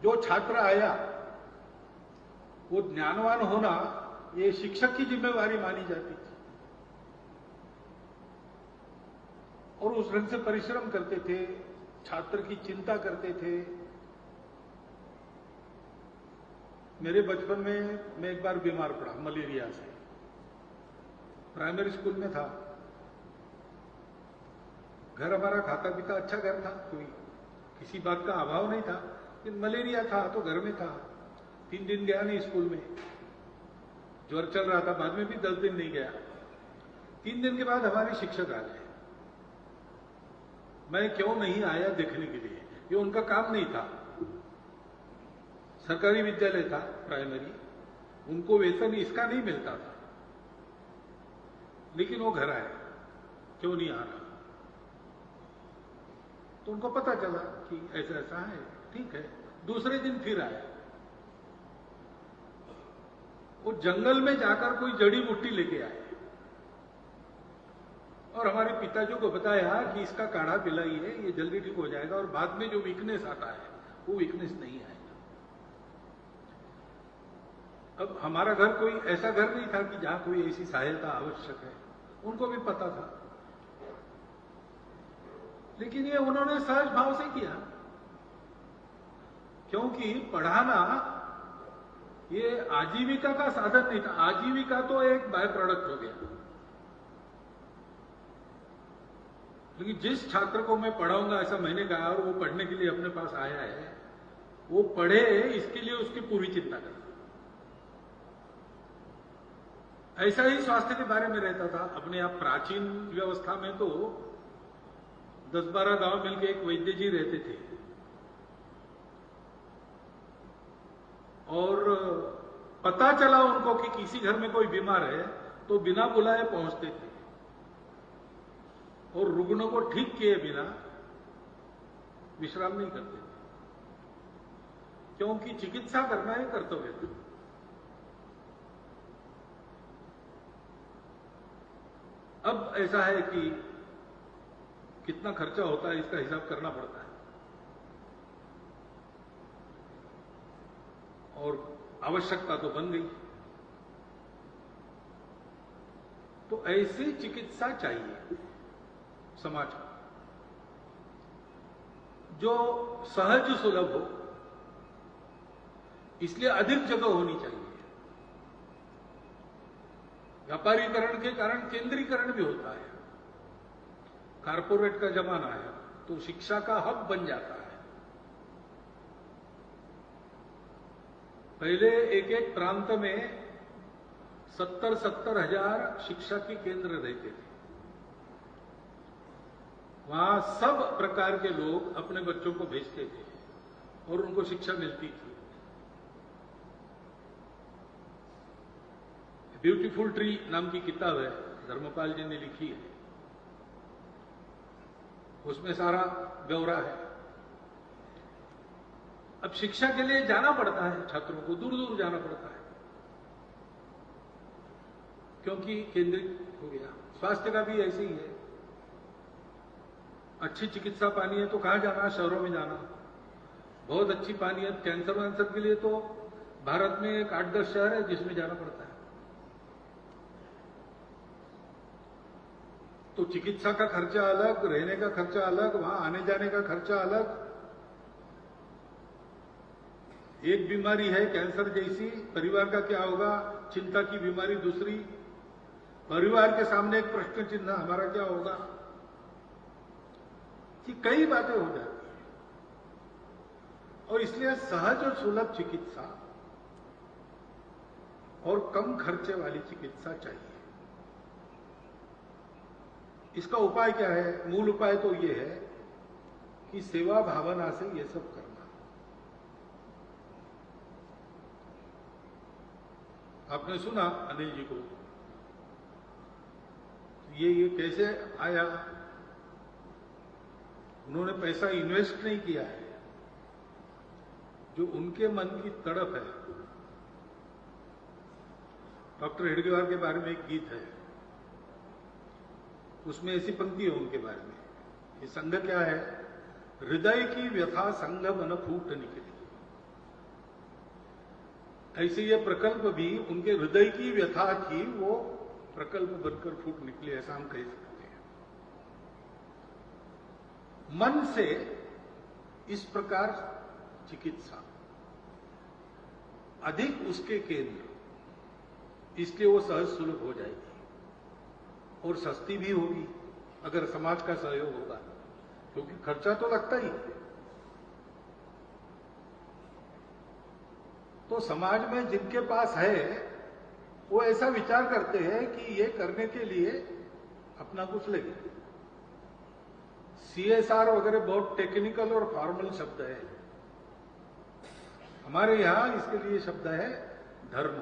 जो छात्र आया वो ज्ञानवान होना ये शिक्षक की जिम्मेवारी मानी जाती थी, और उस ढंग से परिश्रम करते थे, छात्र की चिंता करते थे। मेरे बचपन में मैं एक बार बीमार पड़ा मलेरिया से, प्राइमरी स्कूल में था। घर हमारा खाता पीता अच्छा घर था, कोई किसी बात का अभाव नहीं था, लेकिन मलेरिया था तो घर में था। 3 दिन गया नहीं स्कूल में, ज्वर चल रहा था, बाद में भी 10 दिन नहीं गया। 3 दिन के बाद हमारे शिक्षक आ गए। मैं क्यों नहीं आया देखने के लिए, ये उनका काम नहीं था। सरकारी विद्यालय था प्राइमरी, उनको वेतन इसका नहीं मिलता था, लेकिन वो घर आए, क्यों नहीं आ रहा। तो उनको पता चला कि ऐसा ऐसा है, ठीक है। दूसरे दिन फिर आए। वो जंगल में जाकर कोई जड़ी बूटी लेके आए और हमारे पिताजी को बताया कि इसका काढ़ा पिलाइए, ये जल्दी ठीक हो जाएगा, और बाद में जो वीकनेस आता है वो वीकनेस नहीं आएगा। अब हमारा घर कोई ऐसा घर नहीं था कि जहां कोई ऐसी सहायता आवश्यक है, उनको भी पता था, लेकिन ये उन्होंने सहज भाव से किया, क्योंकि पढ़ाना ये आजीविका का साधन नहीं था। आजीविका तो एक बाय प्रोडक्ट हो गया, लेकिन जिस छात्र को मैं पढ़ाऊंगा ऐसा मैंने कहा और वो पढ़ने के लिए अपने पास आया है, वो पढ़े इसके लिए उसकी पूरी चिंता करता। ऐसा ही स्वास्थ्य के बारे में रहता था। अपने आप प्राचीन व्यवस्था में तो 10-12 गांव मिलकर एक वैद्य जी रहते थे, और पता चला उनको कि किसी घर में कोई बीमार है तो बिना बुलाए पहुंचते थे और रुग्ण को ठीक किए बिना विश्राम नहीं करते थे, क्योंकि चिकित्सा करना ही कर्तव्य था। अब ऐसा है कि कितना खर्चा होता है इसका हिसाब करना पड़ता है, और आवश्यकता तो बन गई। तो ऐसी चिकित्सा चाहिए समाज को, जो सहज सुलभ हो, इसलिए अधिक जगह होनी चाहिए। व्यापारीकरण के कारण केंद्रीकरण भी होता है। कारपोरेट का जमाना है तो शिक्षा का हब बन जाता है। पहले एक एक प्रांत में 70-70 हजार शिक्षा के केंद्र रहते थे। वहां सब प्रकार के लोग अपने बच्चों को भेजते थे और उनको शिक्षा मिलती थी। ब्यूटीफुल ट्री नाम की किताब है, धर्मपाल जी ने लिखी है, उसमें सारा ब्यौरा है। अब शिक्षा के लिए जाना पड़ता है, छात्रों को दूर दूर जाना पड़ता है, क्योंकि केंद्रित हो गया। स्वास्थ्य का भी ऐसे ही है। अच्छी चिकित्सा पानी है तो कहां जाना, शहरों में जाना। बहुत अच्छी पानी है कैंसर वैंसर के लिए तो भारत में एक 8-10 शहर है जिसमें जाना पड़ता है। तो चिकित्सा का खर्चा अलग, रहने का खर्चा अलग, वहां आने जाने का खर्चा अलग। एक बीमारी है कैंसर जैसी, परिवार का क्या होगा, चिंता की बीमारी दूसरी, परिवार के सामने एक प्रश्न चिन्ह, हमारा क्या होगा, कि कई बातें हो जाती हैं। और इसलिए सहज और सुलभ चिकित्सा और कम खर्चे वाली चिकित्सा चाहिए। इसका उपाय क्या है? मूल उपाय तो यह है कि सेवा भावना से यह सब करना। आपने सुना अनिल जी को, ये कैसे आया? उन्होंने पैसा इन्वेस्ट नहीं किया है, जो उनके मन की तड़प है। डॉक्टर हेडगेवार के बारे में एक गीत है, उसमें ऐसी पंक्ति है उनके बारे में, ये संघ क्या है? हृदय की व्यथा संघ मन फूट निकली, ऐसे ये प्रकल्प भी उनके हृदय की व्यथा थी, वो प्रकल्प बनकर फूट निकले, ऐसा हम कह सकते हैं। मन से इस प्रकार चिकित्सा अधिक उसके केंद्र, इसलिए वो सहज सुलभ हो जाएगी और सस्ती भी होगी अगर समाज का सहयोग होगा, क्योंकि खर्चा तो लगता ही है। तो समाज में जिनके पास है वो ऐसा विचार करते हैं कि ये करने के लिए अपना कुछ लगे। CSR वगैरह बहुत टेक्निकल और फॉर्मल शब्द है, हमारे यहां इसके लिए शब्द है धर्म।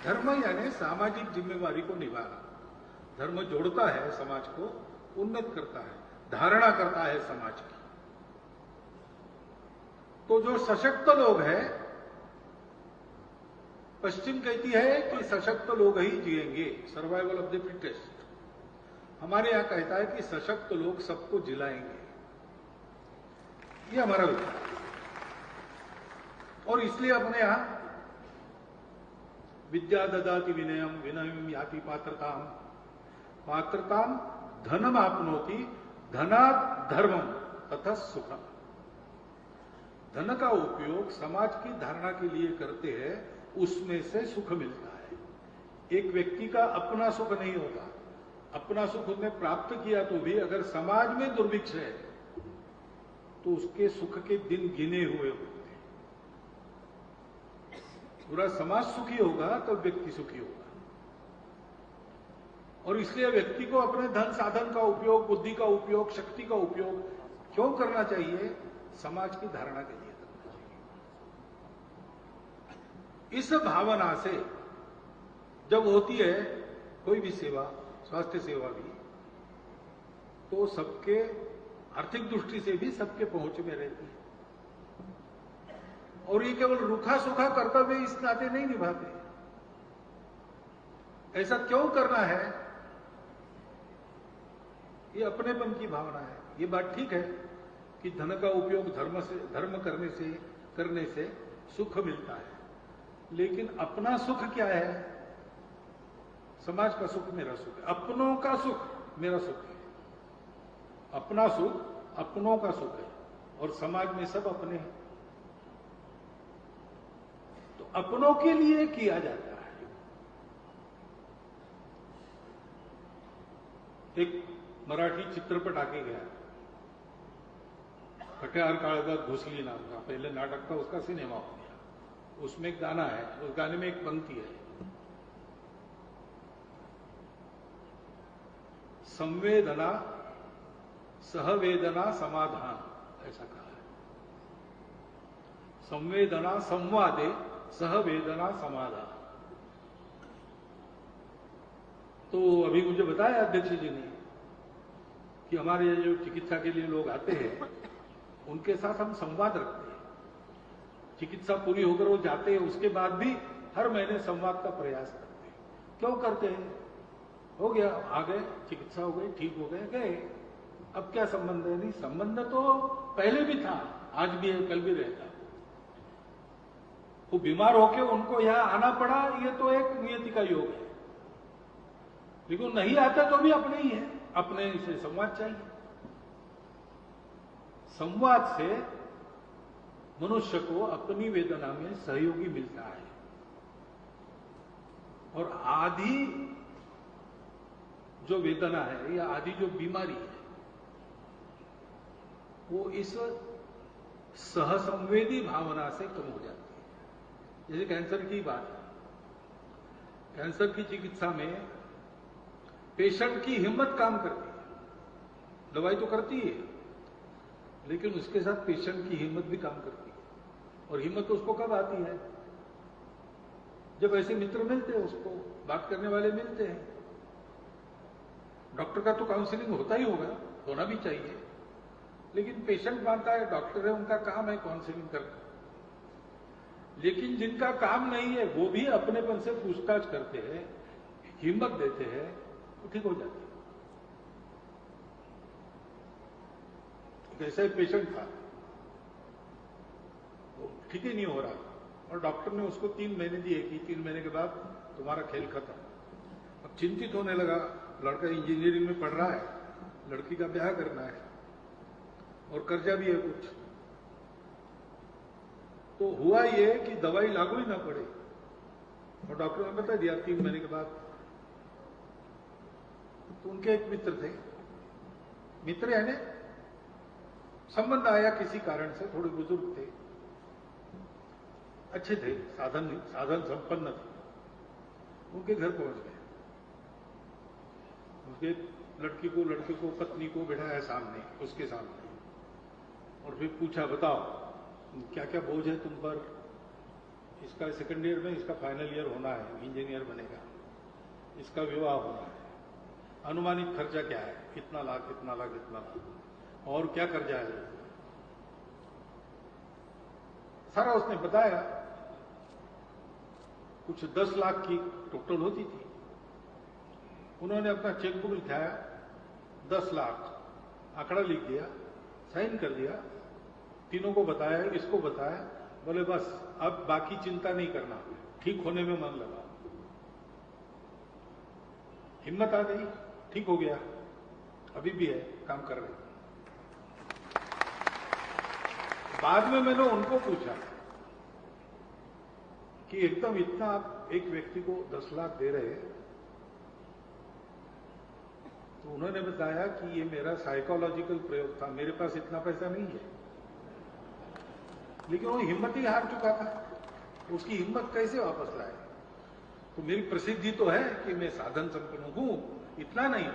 धर्म यानी सामाजिक जिम्मेवारी को निभाना। धर्म जोड़ता है, समाज को उन्नत करता है, धारणा करता है समाज की। तो जो सशक्त लोग हैं, पश्चिम कहती है कि सशक्त लोग ही जिएंगे, सर्वाइवल ऑफ द फिटेस्ट। हमारे यहां कहता है कि सशक्त लोग सबको जिलाएंगे। ये हमारा विचार है। और इसलिए अपने यहां विद्या ददाति विनयम, विनयम याति पात्रताम, पात्रताम धनम आपनोति, धनात् धर्मम तथा सुखम। धन का उपयोग समाज की धारणा के लिए करते हैं, उसमें से सुख मिलता है। एक व्यक्ति का अपना सुख नहीं होता, अपना सुख उसने प्राप्त किया तो भी अगर समाज में दुर्भिक्ष है तो उसके सुख के दिन गिने हुए होते हैं। पूरा समाज सुखी होगा तो व्यक्ति सुखी होगा। और इसलिए व्यक्ति को अपने धन साधन का उपयोग, बुद्धि का उपयोग, शक्ति का उपयोग क्यों करना चाहिए? समाज की धारणा के लिए करना चाहिए। इस भावना से जब होती है कोई भी सेवा, स्वास्थ्य सेवा भी, तो सबके आर्थिक दृष्टि से भी सबके पहुंच में रहती है। और ये केवल रूखा सूखा कर्तव्य इस नाते नहीं निभाते। ऐसा क्यों करना है? ये अपनेपन की भावना है। ये बात ठीक है कि धन का उपयोग धर्म करने से सुख मिलता है, लेकिन अपना सुख क्या है? समाज का सुख मेरा सुख है, अपनों का सुख मेरा सुख है। अपना सुख अपनों का सुख है और समाज में सब अपने हैं। तो अपनों के लिए किया जाता है। एक मराठी चित्रपट आके गया, कट्यार काळजात घुसली नाम का, पहले नाटक था, उसका सिनेमा हो गया। उसमें एक गाना है, उस गाने में एक पंक्ति है, संवेदना सहवेदना समाधान, ऐसा कहा है। संवेदना संवादे सहवेदना समाधान। तो अभी मुझे बताया अध्यक्ष जी ने कि हमारे जो चिकित्सा के लिए लोग आते हैं उनके साथ हम संवाद रखते हैं। चिकित्सा पूरी होकर वो जाते हैं, उसके बाद भी हर महीने संवाद का प्रयास करते हैं। क्यों करते हैं? हो गया, आ गए, चिकित्सा हो गई, ठीक हो गए, गए, अब क्या संबंध है? नहीं, संबंध तो पहले भी था, आज भी है, कल भी रहेगा। वो बीमार होके उनको यहां आना पड़ा, ये तो एक नियति का योग है। लेकिन नहीं आते तो भी अपने ही है, अपने से संवाद चाहिए। संवाद से मनुष्य को अपनी वेदना में सहयोगी मिलता है। और आदि जो वेदना है या आदि जो बीमारी है, वो इस सहसंवेदी भावना से कम हो जाती है। जैसे कैंसर की बात है, कैंसर की चिकित्सा में पेशेंट की हिम्मत काम करती है। दवाई तो करती है, लेकिन उसके साथ पेशेंट की हिम्मत भी काम करती है। और हिम्मत उसको कब आती है? जब ऐसे मित्र मिलते हैं, उसको बात करने वाले मिलते हैं। डॉक्टर का तो काउंसलिंग होता ही होगा, होना भी चाहिए, लेकिन पेशेंट मानता है डॉक्टर है, उनका काम है काउंसलिंग करना। लेकिन जिनका काम नहीं है वो भी अपनेपन से पूछताछ करते हैं, हिम्मत देते हैं, तो ठीक हो जाती है। कैसा एक पेशेंट था, ठीक ही नहीं हो रहा और डॉक्टर ने उसको 3 महीने दिए कि 3 महीने के बाद तुम्हारा खेल खत्म। अब चिंतित होने लगा, लड़का इंजीनियरिंग में पढ़ रहा है, लड़की का ब्याह करना है और कर्जा भी है कुछ। तो हुआ ये कि दवाई लागू ही ना पड़े और डॉक्टर ने बता दिया 3 महीने के बाद। तो उनके एक मित्र थे, मित्र यानी संबंध आया किसी कारण से, थोड़े बुजुर्ग थे, अच्छे थे, साधन संपन्न थे, उनके घर पहुंच गए। उसके लड़के को पत्नी को बिठाया सामने, उसके सामने, और फिर पूछा बताओ क्या क्या बोझ है तुम पर। इसका सेकंड ईयर में इसका फाइनल ईयर होना है, इंजीनियर बनेगा, इसका विवाह होना है, अनुमानित खर्चा क्या है, इतना लाख इतना लाख इतना लाख, और क्या कर्जा है, सारा उसने बताया। कुछ 10 लाख की टोटल होती थी। उन्होंने अपना चेकबुक लिखाया, 10 लाख आंकड़ा लिख दिया, साइन कर दिया, तीनों को बताया, इसको बताया, बोले बस अब बाकी चिंता नहीं करना, ठीक होने में मन लगा, हिम्मत आ गई, ठीक हो गया, अभी भी है, काम कर रहे। बाद में मैंने उनको पूछा कि एकदम इतना आप एक व्यक्ति को 10 लाख दे रहे हैं, तो उन्होंने बताया कि ये मेरा साइकोलॉजिकल प्रयोग था, मेरे पास इतना पैसा नहीं है। लेकिन वो हिम्मत ही हार चुका था, उसकी हिम्मत कैसे वापस लाए। तो मेरी प्रसिद्धि तो है कि मैं साधन संपन्न हूं, इतना नहीं,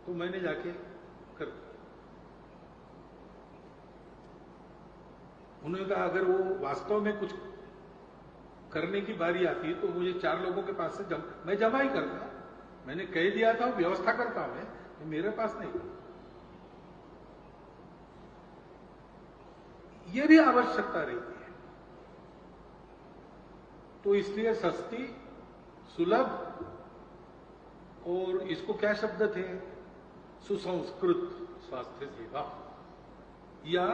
तो मैंने जाके कर दिया। उन्होंने कहा अगर वो वास्तव में कुछ करने की बारी आती है तो मुझे 4 लोगों के पास से मैं जमा ही करता, मैंने कह दिया था, व्यवस्था करता हूं मैं, मेरे पास नहीं। ये भी आवश्यकता रहती है। तो इसलिए सस्ती, सुलभ, और इसको क्या शब्द थे, सुसंस्कृत स्वास्थ्य सेवा या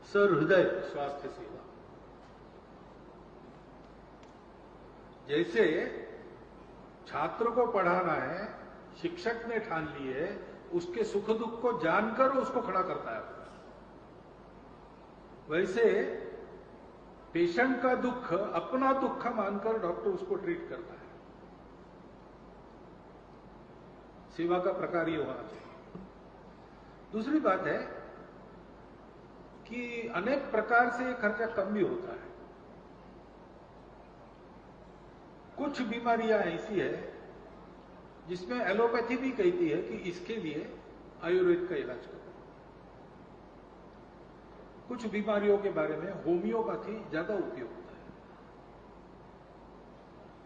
सहृदय स्वास्थ्य सेवा। जैसे छात्र को पढ़ाना है, शिक्षक ने ठान ली है, उसके सुख दुख को जानकर उसको खड़ा करता है। वैसे पेशेंट का दुख अपना दुख मानकर डॉक्टर उसको ट्रीट करता है। सेवा का प्रकार ये होना चाहिए। दूसरी बात है कि अनेक प्रकार से खर्चा कम भी होता है। कुछ बीमारियां ऐसी है जिसमें एलोपैथी भी कहती है कि इसके लिए आयुर्वेद का इलाज करो। कुछ बीमारियों के बारे में होम्योपैथी ज्यादा उपयुक्त है।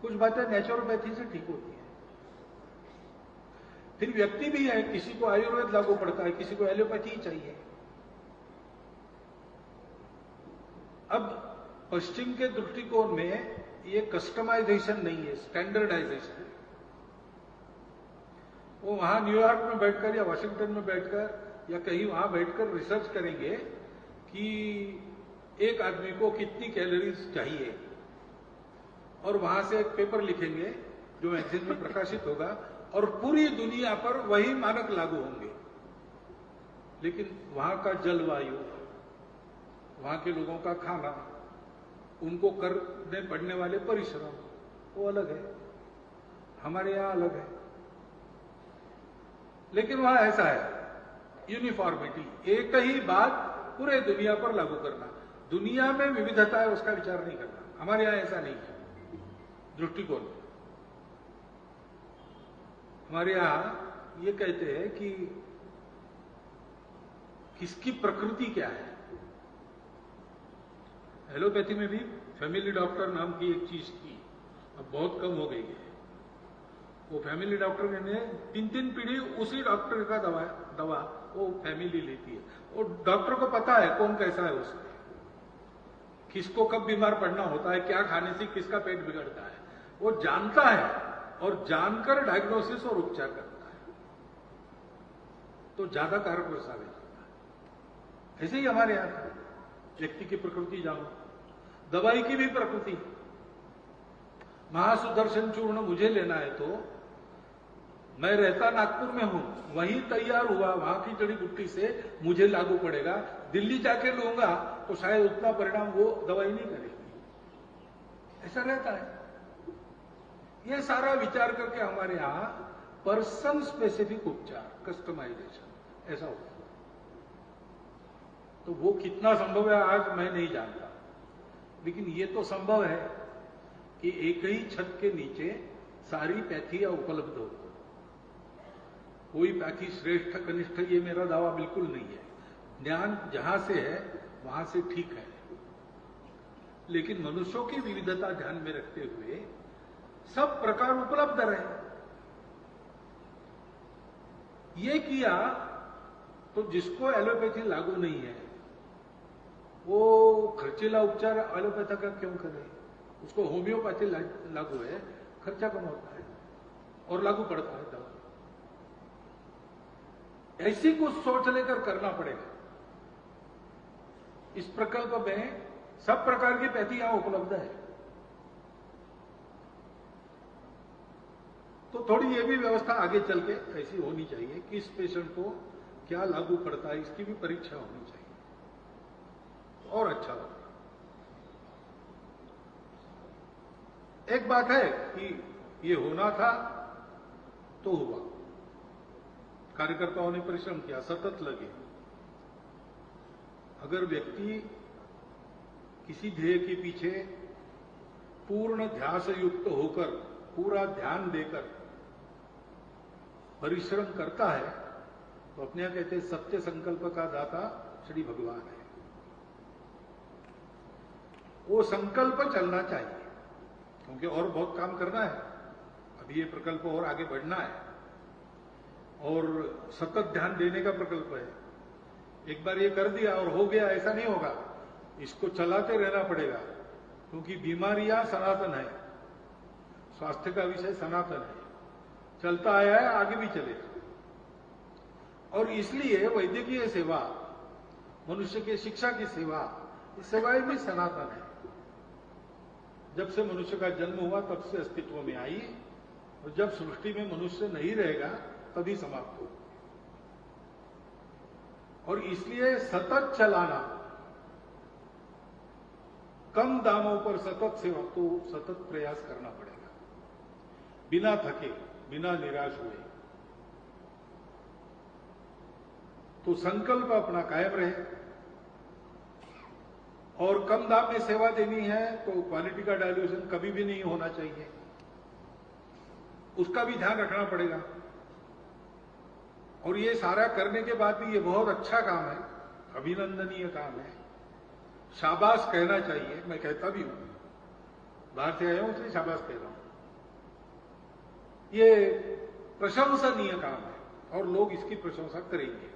कुछ बातें नेचुरोपैथी से ठीक होती है। फिर व्यक्ति भी है, किसी को आयुर्वेद लागू पड़ता है, किसी को एलोपैथी ही चाहिए। अब पश्चिम के दृष्टिकोण में ये कस्टमाइजेशन नहीं है, स्टैंडर्डाइजेशन है। वो वहां न्यूयॉर्क में बैठकर या वाशिंगटन में बैठकर या कहीं वहां बैठकर रिसर्च करेंगे कि एक आदमी को कितनी कैलोरीज चाहिए, और वहां से एक पेपर लिखेंगे जो मैगजीन में प्रकाशित होगा, और पूरी दुनिया पर वही मानक लागू होंगे। लेकिन वहां का जलवायु, वहां के लोगों का खाना, उनको करने पड़ने वाले परिश्रम, वो अलग है, हमारे यहां अलग है। लेकिन वहां ऐसा है, यूनिफॉर्मिटी, एक ही बात पूरे दुनिया पर लागू करना। दुनिया में विविधता है उसका विचार नहीं करना। हमारे यहां ऐसा नहीं है दृष्टिकोण। हमारे यहां ये कहते हैं कि किसकी प्रकृति क्या है। एलोपैथी में भी फैमिली डॉक्टर नाम की एक चीज थी, अब बहुत कम हो गई है। वो फैमिली डॉक्टर ने 3 पीढ़ी उसी डॉक्टर का दवा वो फैमिली लेती है। वो डॉक्टर को पता है कौन कैसा है, उसमें किसको कब बीमार पड़ना होता है, क्या खाने से किसका पेट बिगड़ता है, वो जानता है और जानकर डायग्नोसिस और उपचार करता है। तो ज्यादा कारगर साबित होता ऐसे ही हमारे यहां था, व्यक्ति की प्रकृति जानो, दवाई की भी प्रकृति। महासुदर्शन चूर्ण मुझे लेना है तो मैं रहता नागपुर में हूं, वहीं तैयार हुआ वहां की जड़ी बूटी से मुझे लागू पड़ेगा। दिल्ली जाके लूंगा तो शायद उतना परिणाम वो दवाई नहीं करेगी। ऐसा रहता है। ये सारा विचार करके हमारे यहां पर्सन स्पेसिफिक उपचार, कस्टमाइजेशन ऐसा होता है। तो वो कितना संभव है आज मैं नहीं जानता, लेकिन ये तो संभव है कि एक ही छत के नीचे सारी पैथियां उपलब्ध हो। कोई पैथी श्रेष्ठ कनिष्ठ ये मेरा दावा बिल्कुल नहीं है। ज्ञान जहां से है वहां से ठीक है, लेकिन मनुष्यों की विविधता ध्यान में रखते हुए सब प्रकार उपलब्ध रहे। ये किया तो जिसको एलोपैथी लागू नहीं है वो खर्चीला उपचार एलोपैथी का क्यों करे? उसको होम्योपैथी लागू है, खर्चा कम होता है और लागू पड़ता है दवा। ऐसी कुछ सोच लेकर करना पड़ेगा। इस प्रकल्प में सब प्रकार की पैथी यहां उपलब्ध है, तो थोड़ी ये भी व्यवस्था आगे चल के ऐसी होनी चाहिए कि इस पेशेंट को क्या लागू पड़ता है इसकी भी परीक्षा होनी चाहिए, और अच्छा होगा। एक बात है कि ये होना था तो हुआ, कार्यकर्ताओं ने परिश्रम किया, सतत लगे। अगर व्यक्ति किसी ध्येय के पीछे पूर्ण ध्यास युक्त होकर, पूरा ध्यान देकर परिश्रम करता है तो अपने यहां कहते हैं सत्य संकल्प का दाता श्री भगवान है। वो संकल्प चलना चाहिए, क्योंकि और बहुत काम करना है। अभी ये प्रकल्प और आगे बढ़ना है और सतत ध्यान देने का प्रकल्प है। एक बार ये कर दिया और हो गया ऐसा नहीं होगा, इसको चलाते रहना पड़ेगा, क्योंकि बीमारियां सनातन है, स्वास्थ्य का विषय सनातन है, चलता आया है, आगे भी चलेगा। और इसलिए वैद्यकीय सेवा, मनुष्य की शिक्षा की सेवा, ये सेवाएं भी सनातन है। जब से मनुष्य का जन्म हुआ तब से अस्तित्व में आई, और जब सृष्टि में मनुष्य नहीं रहेगा तभी समाप्त हो। और इसलिए सतत चलाना, कम दामों पर सतत सेवा, तो सतत प्रयास करना पड़ेगा, बिना थके, बिना निराश हुए। तो संकल्प अपना कायम रहे। और कम दाम में सेवा देनी है तो क्वालिटी का डायल्यूशन कभी भी नहीं होना चाहिए, उसका भी ध्यान रखना पड़ेगा। और ये सारा करने के बाद भी ये बहुत अच्छा काम है, अभिनंदनीय काम है, शाबाश कहना चाहिए। मैं कहता भी हूं, बाहर से आया हूं इसलिए शाबाश कह रहा हूं। ये प्रशंसनीय काम है और लोग इसकी प्रशंसा करेंगे।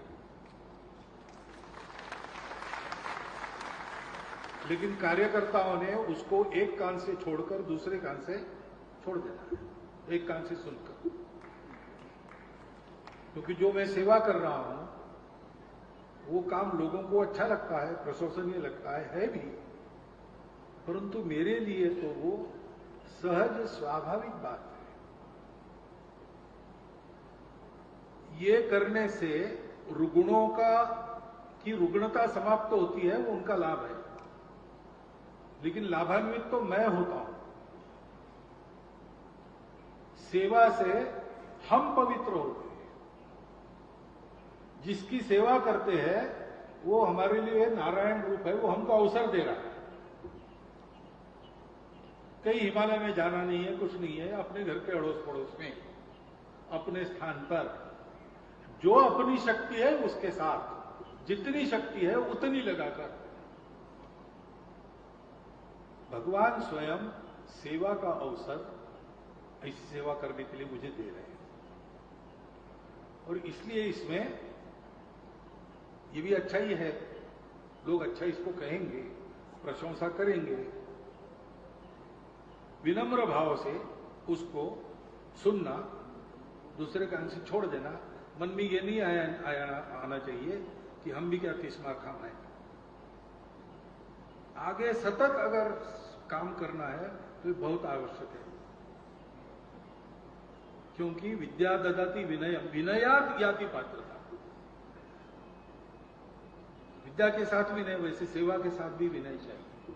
लेकिन कार्यकर्ताओं ने उसको एक कान से छोड़कर दूसरे कान से छोड़ देना है, एक कान से सुनकर। क्योंकि जो मैं सेवा कर रहा हूं वो काम लोगों को अच्छा लगता है, प्रशंसनीय लगता है भी, परंतु मेरे लिए तो वो सहज स्वाभाविक बात है। ये करने से रुग्णों की रुग्णता समाप्त होती है, वो उनका लाभ है, लेकिन लाभान्वित तो मैं होता हूं। सेवा से हम पवित्र होते हैं। जिसकी सेवा करते हैं वो हमारे लिए नारायण रूप है, वो हमको अवसर दे रहा है। कहीं हिमालय में जाना नहीं है, कुछ नहीं है, अपने घर के अड़ोस पड़ोस में, अपने स्थान पर जो अपनी शक्ति है उसके साथ जितनी शक्ति है उतनी लगाकर भगवान स्वयं सेवा का अवसर ऐसी सेवा करने के लिए मुझे दे रहे हैं। और इसलिए इसमें ये भी अच्छा ही है, लोग अच्छा इसको कहेंगे, प्रशंसा करेंगे। विनम्र भाव से उसको सुनना, दूसरे कान से छोड़ देना। मन में ये नहीं आना चाहिए कि हम भी क्या 30 मार खाएं। आगे सतत अगर काम करना है तो ये बहुत आवश्यक है, क्योंकि विद्या ददाति विनय, विनयात याति पात्रता। विद्या के साथ विनय, वैसे सेवा के साथ भी विनय चाहिए।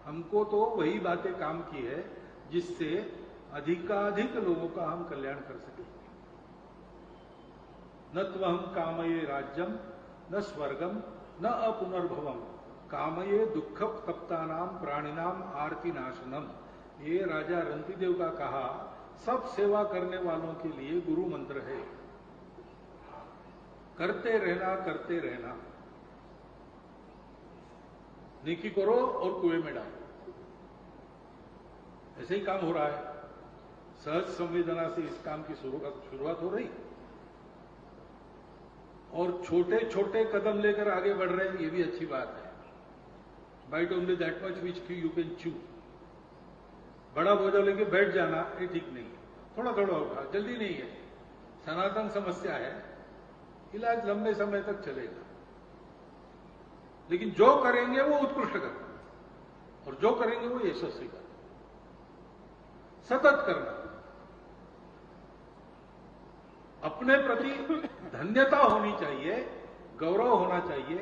हमको तो वही बातें काम की है जिससे अधिकाधिक लोगों का हम कल्याण कर सके। न त्वहम कामये राज्यम न स्वर्गम न अपुनर्भवम कामये दुख तप्तानाम प्राणिनाम आरती नाशनम। ये राजा रंतिदेव का कहा सब सेवा करने वालों के लिए गुरु मंत्र है। करते रहना, करते रहना। नेकी करो और कुएं में डालो। ऐसे ही काम हो रहा है। सहज संवेदना से इस काम की शुरुआत हो रही और छोटे छोटे कदम लेकर आगे बढ़ रहे हैं, ये भी अच्छी बात है। Bite only that much which you can chew. बड़ा बोझा लेके बैठ जाना ये ठीक नहीं है। थोड़ा थोड़ा होगा, जल्दी नहीं है। सनातन समस्या है, इलाज लंबे समय तक चलेगा। लेकिन जो करेंगे वो उत्कृष्ट करना और जो करेंगे वो यशस्वी करना। सतत करना, अपने प्रति धन्यता होनी चाहिए, गौरव होना चाहिए,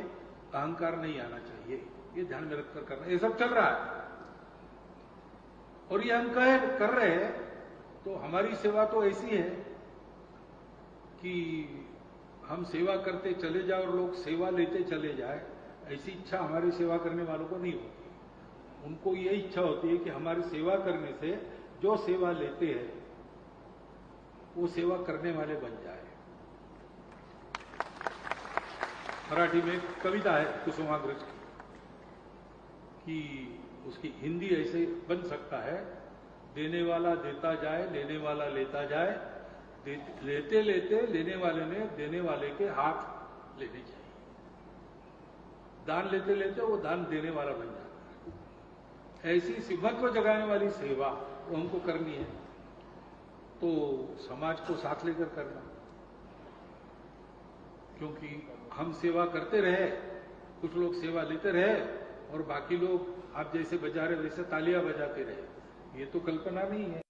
अहंकार नहीं आना चाहिए। ये ध्यान में रखकर करना। ये सब चल रहा है और ये हम कर रहे हैं। तो हमारी सेवा तो ऐसी है कि हम सेवा करते चले जाए और लोग सेवा लेते चले जाए, ऐसी इच्छा हमारी सेवा करने वालों को नहीं होती। उनको ये इच्छा होती है कि हमारी सेवा करने से जो सेवा लेते हैं वो सेवा करने वाले बन जाए। मराठी में एक कविता है कुसुमाग्रज की, उसकी हिंदी ऐसे बन सकता है, देने वाला देता जाए, लेने वाला लेता जाए, लेते लेते लेने वाले ने देने वाले के हाथ लेने चाहिए। दान लेते लेते वो दान देने वाला बन जाता है। ऐसी सिद्धत्व जगाने वाली सेवा वो हमको करनी है, तो समाज को साथ लेकर करना। क्योंकि हम सेवा करते रहे, कुछ लोग सेवा लेते रहे और बाकी लोग आप जैसे बजा रहे वैसे तालियां बजाते रहे, ये तो कल्पना नहीं है।